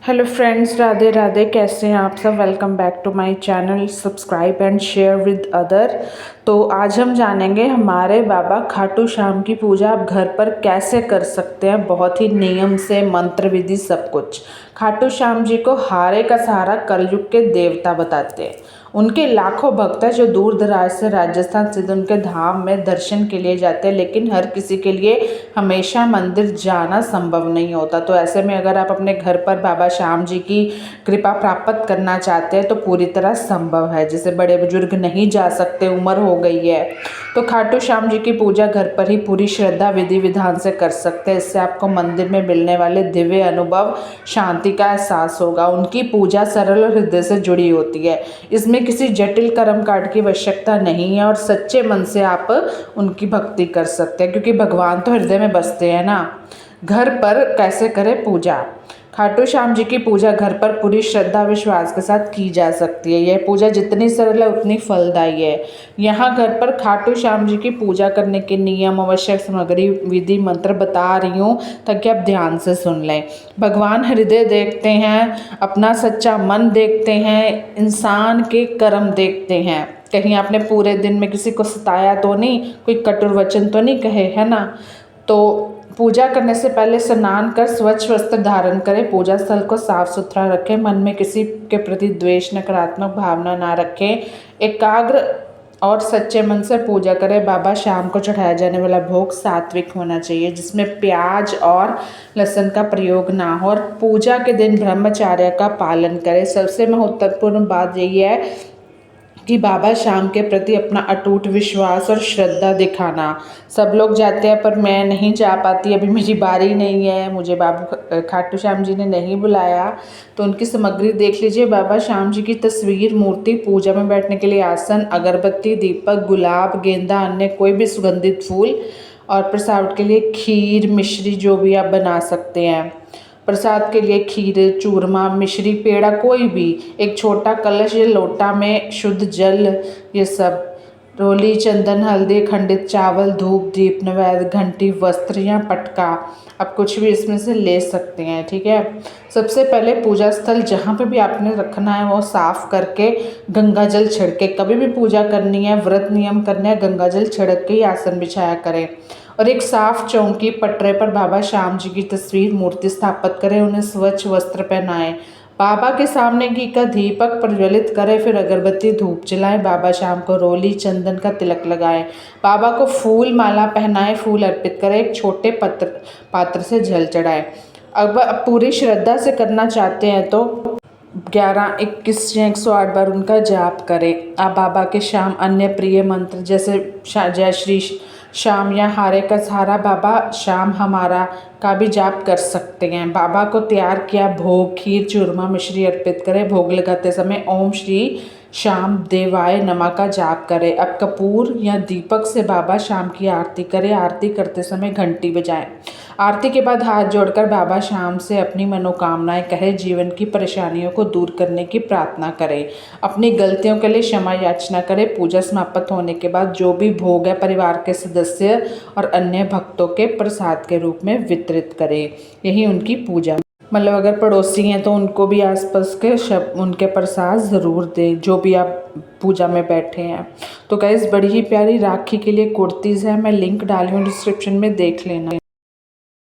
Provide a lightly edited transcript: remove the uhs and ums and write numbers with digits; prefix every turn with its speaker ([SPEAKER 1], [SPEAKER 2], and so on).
[SPEAKER 1] Hello friends, Radhe Radhe. कैसे हैं आप सब? Welcome back to my channel. Subscribe and share with other. तो आज हम जानेंगे हमारे बाबा खाटू श्याम की पूजा आप घर पर कैसे कर सकते हैं, बहुत ही नियम से, मंत्र विधि सब कुछ। खाटू श्याम जी को हारे का सहारा कलयुग के देवता बताते हैं। उनके लाखों भक्त हैं जो दूर दराज से राजस्थान स्थित उनके धाम में दर्शन के लिए जाते हैं, लेकिन हर किसी के लिए हमेशा मंदिर जाना संभव नहीं होता। तो ऐसे में अगर आप अपने घर पर बाबा श्याम जी की कृपा प्राप्त करना चाहते हैं तो पूरी तरह संभव है। जैसे बड़े बुजुर्ग नहीं जा सकते, उम्र हो गई है, तो खाटू श्याम जी की पूजा घर पर ही पूरी श्रद्धा विधि विधान से कर सकते हैं। इससे आपको मंदिर में मिलने वाले दिव्य अनुभव, शांति का एहसास होगा। उनकी पूजा सरल और हृदय से जुड़ी होती है। इसमें किसी जटिल कर्म कांड की आवश्यकता नहीं है और सच्चे मन से आप उनकी भक्ति कर सकते हैं, क्योंकि भगवान तो हृदय में बसते हैं ना। घर पर कैसे करें पूजा? खाटू श्याम जी की पूजा घर पर पूरी श्रद्धा विश्वास के साथ की जा सकती है। यह पूजा जितनी सरल है उतनी फलदायी है। यहाँ घर पर खाटू श्याम जी की पूजा करने के नियम, आवश्यक सामग्री, विधि, मंत्र बता रही हूँ ताकि आप ध्यान से सुन लें। भगवान हृदय देखते हैं, अपना सच्चा मन देखते हैं, इंसान के कर्म देखते हैं। कहीं आपने पूरे दिन में किसी को सताया तो नहीं, कोई कटुर वचन तो नहीं कहे, है ना। तो पूजा करने से पहले स्नान कर स्वच्छ वस्त्र धारण करें। पूजा स्थल को साफ सुथरा रखें। मन में किसी के प्रति द्वेष, नकारात्मक भावना ना रखें। एकाग्र और सच्चे मन से पूजा करें। बाबा शाम को चढ़ाया जाने वाला भोग सात्विक होना चाहिए, जिसमें प्याज और लहसुन का प्रयोग ना हो। और पूजा के दिन ब्रह्मचर्य का पालन करें। सबसे महत्वपूर्ण बात यही है कि बाबा श्याम के प्रति अपना अटूट विश्वास और श्रद्धा दिखाना। सब लोग जाते हैं पर मैं नहीं जा पाती, अभी मेरी बारी नहीं है, मुझे बाबू खाटू श्याम जी ने नहीं बुलाया। तो उनकी सामग्री देख लीजिए। बाबा श्याम जी की तस्वीर, मूर्ति, पूजा में बैठने के लिए आसन, अगरबत्ती, दीपक, गुलाब, गेंदा, अन्य कोई भी सुगंधित फूल, और प्रसाद के लिए खीर, मिश्री जो भी आप बना सकते हैं। प्रसाद के लिए खीर, चूरमा, मिश्री, पेड़ा, कोई भी, एक छोटा कलश या लोटा में शुद्ध जल, ये सब, रोली, चंदन, हल्दी, खंडित चावल, धूप, दीप, नैवेद्य, घंटी, वस्त्र या पटका, आप कुछ भी इसमें से ले सकते हैं। ठीक है। सबसे पहले पूजा स्थल जहाँ पे भी आपने रखना है वो साफ करके गंगा जल छिड़के, कभी भी पूजा करनी है, व्रत नियम करने हैं, गंगा जल छिड़क के ही आसन बिछाया करें। और एक साफ चौकी पटरे पर बाबा श्याम जी की तस्वीर, मूर्ति स्थापित करें। उन्हें स्वच्छ वस्त्र पहनाएं। बाबा के सामने घी का दीपक प्रज्वलित करें, फिर अगरबत्ती, धूप जलाएं। बाबा श्याम को रोली, चंदन का तिलक लगाएं। बाबा को फूल माला पहनाएं, फूल अर्पित करें। एक छोटे पात्र से जल चढ़ाएं। अब पूरी श्रद्धा से करना चाहते हैं तो 11, 21 या 108 बार उनका जाप करें। आप बाबा के श्याम अन्य प्रिय मंत्र जैसे जय श्री श्याम या हारे का सहारा, बाबा श्याम हमारा का भी जाप कर सकते हैं। बाबा को तैयार किया भोग, खीर, चूरमा, मिश्री अर्पित करें। भोग लगाते समय ओम श्री श्याम देवाय नमः का जाप करें। अब कपूर या दीपक से बाबा श्याम की आरती करें। आरती करते समय घंटी बजाएं। आरती के बाद हाथ जोड़कर बाबा श्याम से अपनी मनोकामनाएं कहें। जीवन की परेशानियों को दूर करने की प्रार्थना करें। अपनी गलतियों के लिए क्षमा याचना करें। पूजा समाप्त होने के बाद जो भी भोग है परिवार के सदस्य और अन्य भक्तों के प्रसाद के रूप में वितरित करें। यही उनकी पूजा। मतलब अगर पड़ोसी हैं तो उनको भी आसपास के उनके प्रसाद ज़रूर दें, जो भी आप पूजा में बैठे हैं। तो गाइस, बड़ी ही प्यारी राखी के लिए कुर्तीज़ है, मैं लिंक डाली हूँ डिस्क्रिप्शन में, देख लेना।